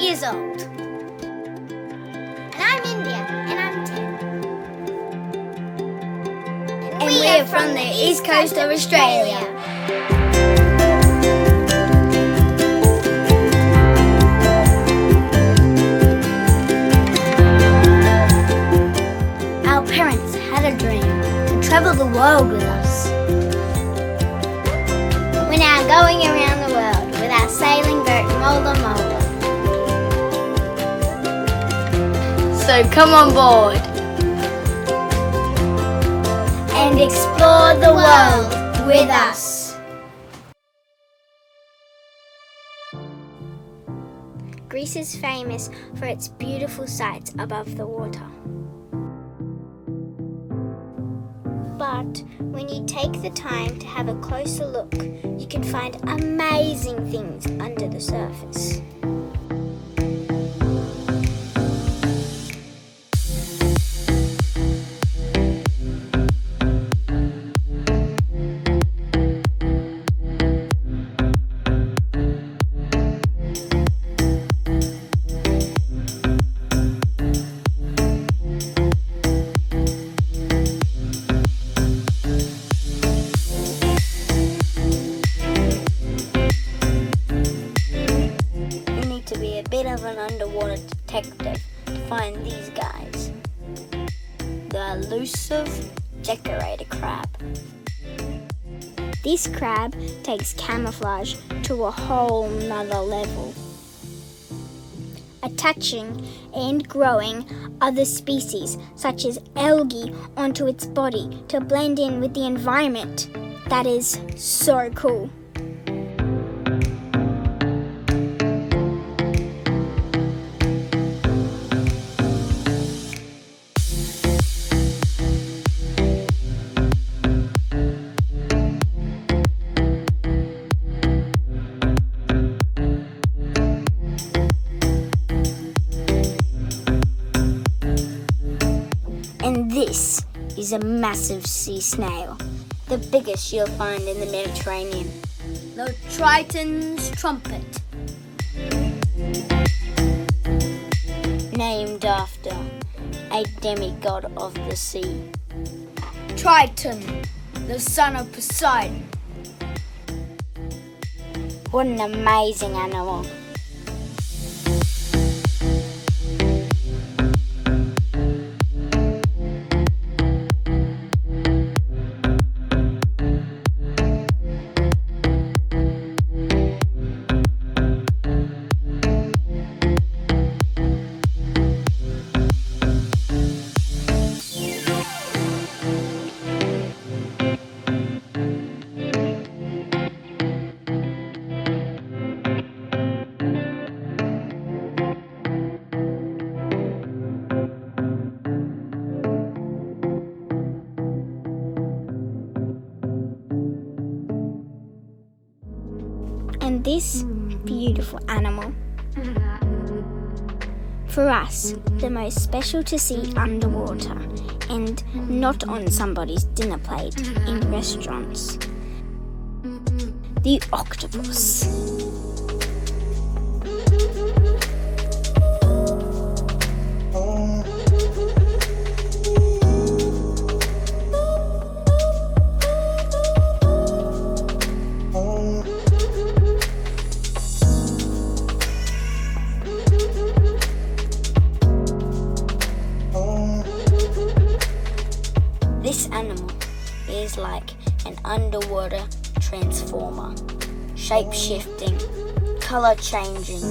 years old. And I'm India, and I'm 10. And we're from the east coast of Australia. Our parents had a dream to travel the world with us. We're now going around the world with our sailing boat Mola Mola. So come on board and explore the world with us. Greece is famous for its beautiful sights above the water. But when you take the time to have a closer look, you can find amazing things under the surface. Bit of an underwater detective to find these guys. The elusive decorator crab. This crab takes camouflage to a whole nother level, attaching and growing other species such as algae onto its body to blend in with the environment. That is so cool. And this is a massive sea snail, the biggest you'll find in the Mediterranean. The Triton's trumpet. Named after a demigod of the sea. Triton, the son of Poseidon. What an amazing animal. And this beautiful animal, for us, the most special to see underwater and not on somebody's dinner plate in restaurants. The octopus. This animal is like an underwater transformer, shape-shifting, color-changing,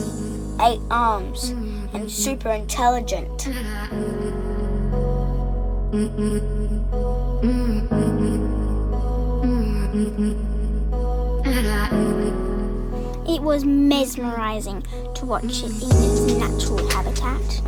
8 arms, and super intelligent. It was mesmerizing to watch it in its natural habitat.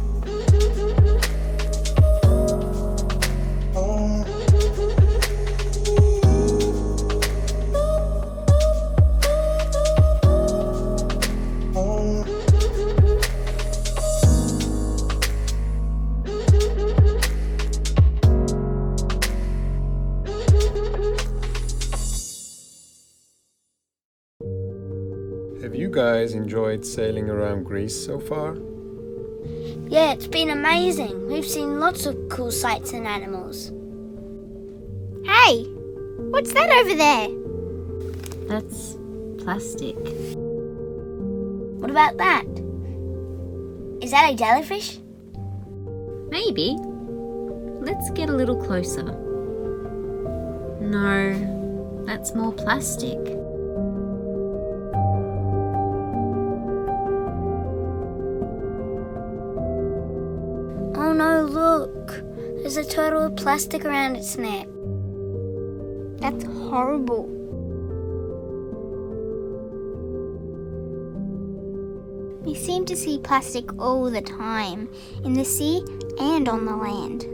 Have you guys enjoyed sailing around Greece so far? Yeah, it's been amazing. We've seen lots of cool sights and animals. Hey, what's that over there? That's plastic. What about that? Is that a jellyfish? Maybe. Let's get a little closer. No, that's more plastic. Oh no, look. There's a turtle with plastic around its neck. That's horrible. We seem to see plastic all the time, in the sea and on the land.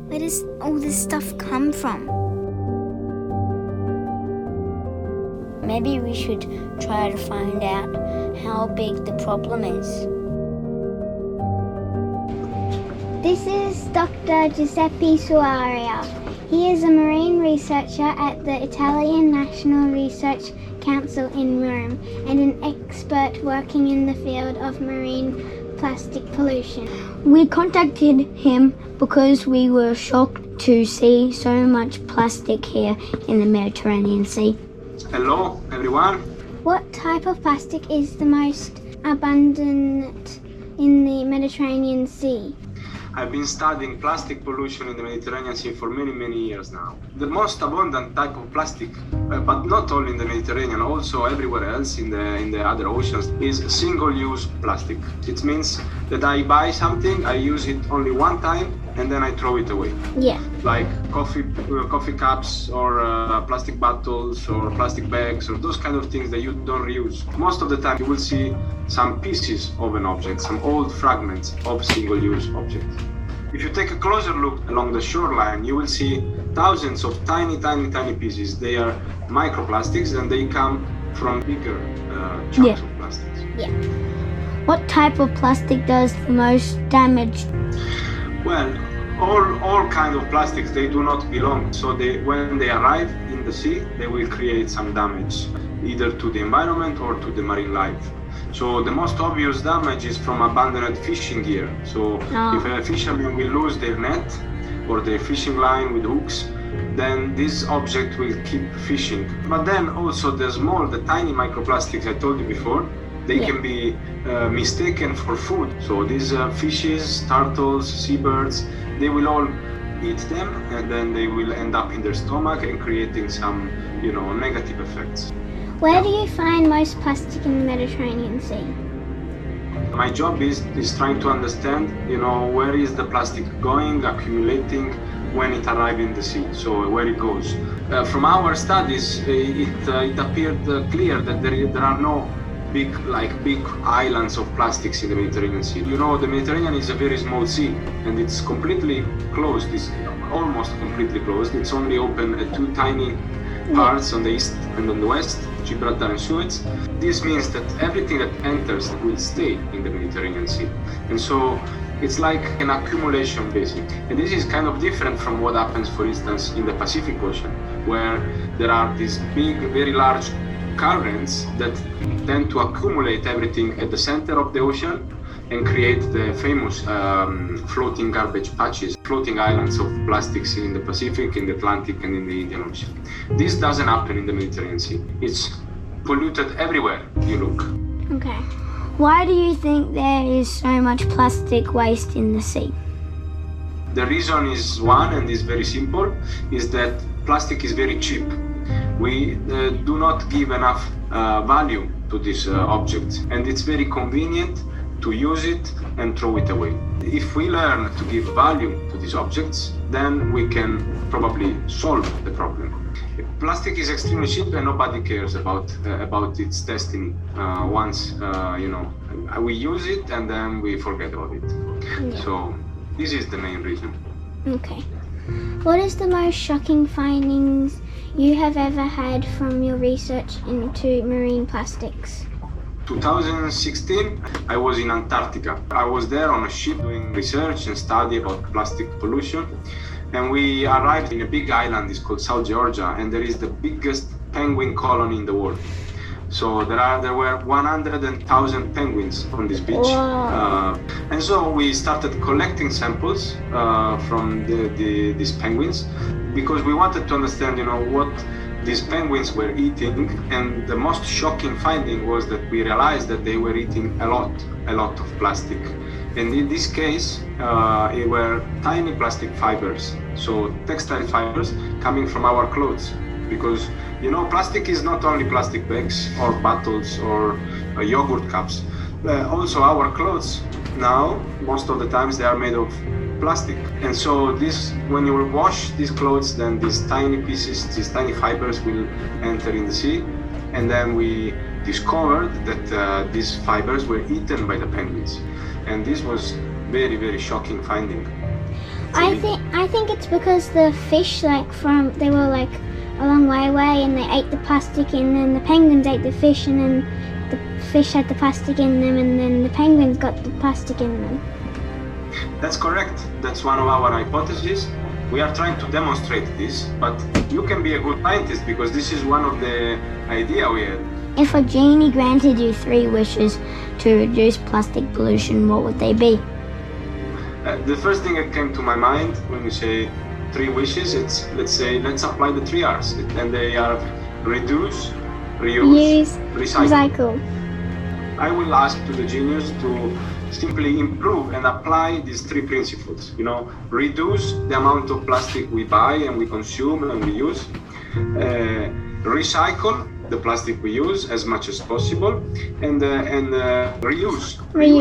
Where does all this stuff come from? Maybe we should try to find out how big the problem is. This is Dr Giuseppe Suaria. He is a marine researcher at the Italian National Research Council in Rome and an expert working in the field of marine plastic pollution. We contacted him because we were shocked to see so much plastic here in the Mediterranean Sea. Hello, everyone. What type of plastic is the most abundant in the Mediterranean Sea? I've been studying plastic pollution in the Mediterranean Sea for many years now. The most abundant type of plastic, but not only in the Mediterranean, also everywhere else in the other oceans, is single-use plastic. It means that I buy something, I use it only one time, and then I throw it away. Yeah. Like coffee cups or plastic bottles or plastic bags or those kind of things that you don't reuse. Most of the time you will see some pieces of an object, some old fragments of single-use objects. If you take a closer look along the shoreline, you will see thousands of tiny pieces. They are microplastics and they come from bigger chunks of plastics. Yeah. What type of plastic does the most damage? Well, all kind of plastics, they do not belong. So when they arrive in the sea, they will create some damage, either to the environment or to the marine life. So the most obvious damage is from abandoned fishing gear. So if a fisherman will lose their net or their fishing line with hooks, then this object will keep fishing. But then also the tiny microplastics I told you before, they can be mistaken for food. So these fishes, turtles, seabirds, they will all eat them and then they will end up in their stomach and creating some, negative effects. Where do you find most plastic in the Mediterranean Sea? My job is trying to understand, where is the plastic going, accumulating, when it arrives in the sea, so where it goes. From our studies, it appeared clear that there are no big islands of plastics in the Mediterranean Sea. The Mediterranean is a very small sea and it's completely closed. It's almost completely closed. It's only open at two tiny parts on the east and on the west, Gibraltar and Suez. This means that everything that enters will stay in the Mediterranean Sea. And so it's like an accumulation basically. And this is kind of different from what happens, for instance, in the Pacific Ocean, where there are these big, very large currents that tend to accumulate everything at the center of the ocean and create the famous floating garbage patches, floating islands of plastics in the Pacific, in the Atlantic and in the Indian Ocean. This doesn't happen in the Mediterranean Sea. It's polluted everywhere you look. Okay. Why do you think there is so much plastic waste in the sea? The reason is one, and is very simple, is that plastic is very cheap. We do not give enough value to this object, and it's very convenient to use it and throw it away. If we learn to give value to these objects, then we can probably solve the problem. Plastic is extremely cheap and nobody cares about its destiny. Once we use it and then we forget about it. Yeah. So this is the main reason. Okay. What is the most shocking findings you have ever had from your research into marine plastics? 2016, I was in Antarctica. I was there on a ship doing research and study about plastic pollution. And we arrived in a big island, it's called South Georgia, and there is the biggest penguin colony in the world. So there were 100,000 penguins on this beach. Wow. And so we started collecting samples from these penguins, because we wanted to understand, what these penguins were eating. And the most shocking finding was that we realized that they were eating a lot of plastic. And in this case, it were tiny plastic fibers, so textile fibers coming from our clothes. Because, plastic is not only plastic bags or bottles or yogurt cups. Also our clothes now, most of the times they are made of plastic. And so when you wash these clothes, then these tiny pieces, these tiny fibers will enter in the sea. And then we discovered that these fibers were eaten by the penguins. And this was very, very shocking finding. I think it's because the fish, they were a long way away, and they ate the plastic, and then the penguins ate the fish, and then the fish had the plastic in them, and then the penguins got the plastic in them. That's correct. That's one of our hypotheses. We are trying to demonstrate this, but you can be a good scientist, because this is one of the idea we had. If a genie granted you 3 wishes to reduce plastic pollution, what would they be? The first thing that came to my mind when you say 3 wishes, let's apply the 3 R's, and they are reduce, reuse, recycle. I will ask to the genius to simply improve and apply these 3 principles. Reduce the amount of plastic we buy and we consume and we use. Recycle the plastic we use as much as possible, and reuse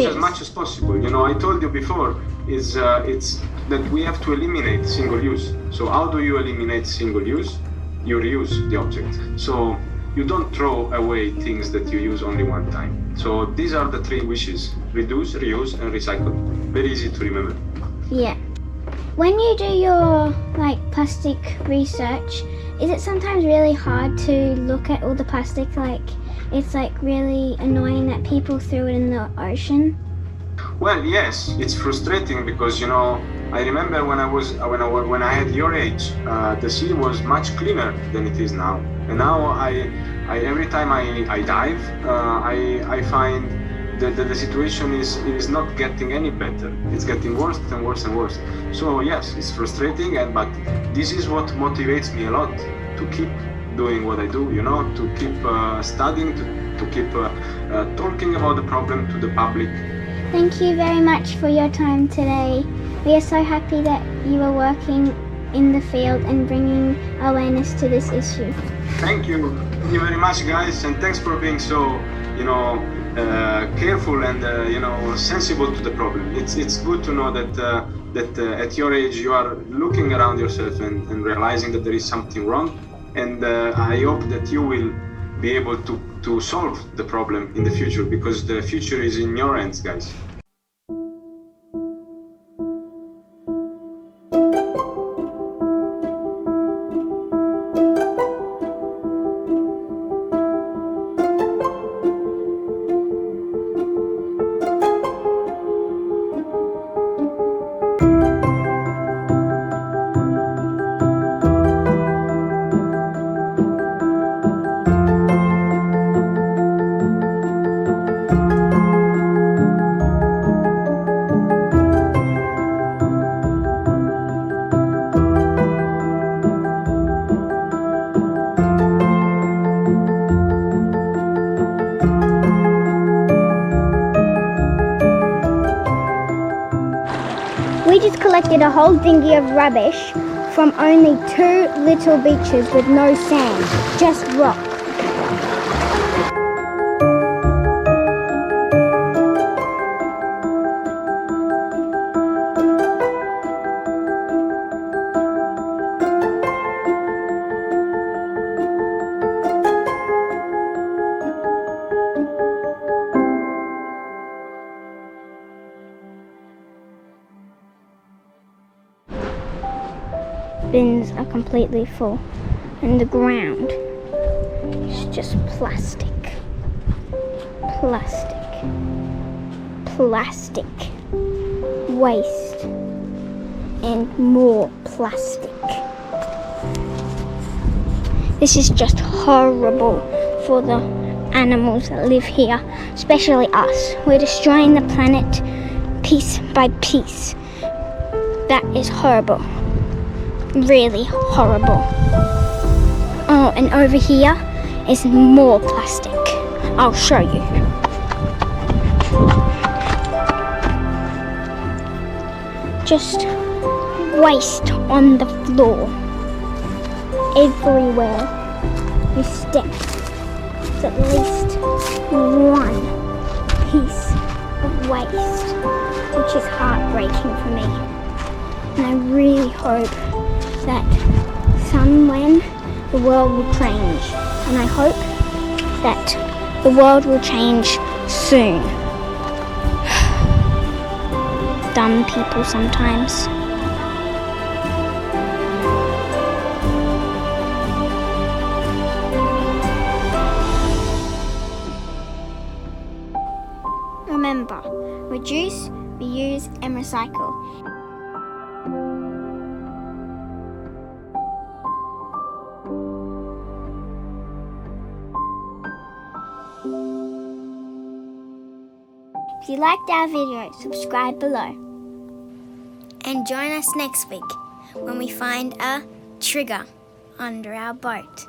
as much as possible. I told you before, it's that we have to eliminate single use. So how do you eliminate single use? You reuse the object. So you don't throw away things that you use only one time. So these are the 3 wishes: reduce, reuse, and recycle. Very easy to remember. Yeah. When you do your plastic research, is it sometimes really hard to look at all the plastic? It's really annoying that people threw it in the ocean? Well, yes, it's frustrating because I remember when I had your age, the sea was much cleaner than it is now. And now I every time I dive, I find that the situation is not getting any better. It's getting worse and worse and worse. So yes, it's frustrating, but this is what motivates me a lot to keep doing what I do. To keep studying, to keep talking about the problem to the public. Thank you very much for your time today. We are so happy that you are working in the field and bringing awareness to this issue. Thank you very much, guys, and thanks for being so, careful and sensible to the problem. It's good to know that at your age you are looking around yourself and realizing that there is something wrong. And I hope that you will be able to solve the problem in the future, because the future is in your hands, guys. We just collected a whole dinghy of rubbish from only 2 little beaches with no sand, just rock. Bins are completely full, and the ground is just plastic, plastic, plastic, waste, and more plastic. This is just horrible for the animals that live here, especially us. We're destroying the planet piece by piece. That is horrible. Really horrible. Oh, and over here is more plastic. I'll show you. Just waste on the floor. Everywhere you step, there's at least one piece of waste, which is heartbreaking for me. And I really hope that when the world will change. And I hope that the world will change soon. Dumb people sometimes. Remember, reduce, reuse and recycle. If you liked our video, subscribe below. And join us next week when we find a trigger under our boat.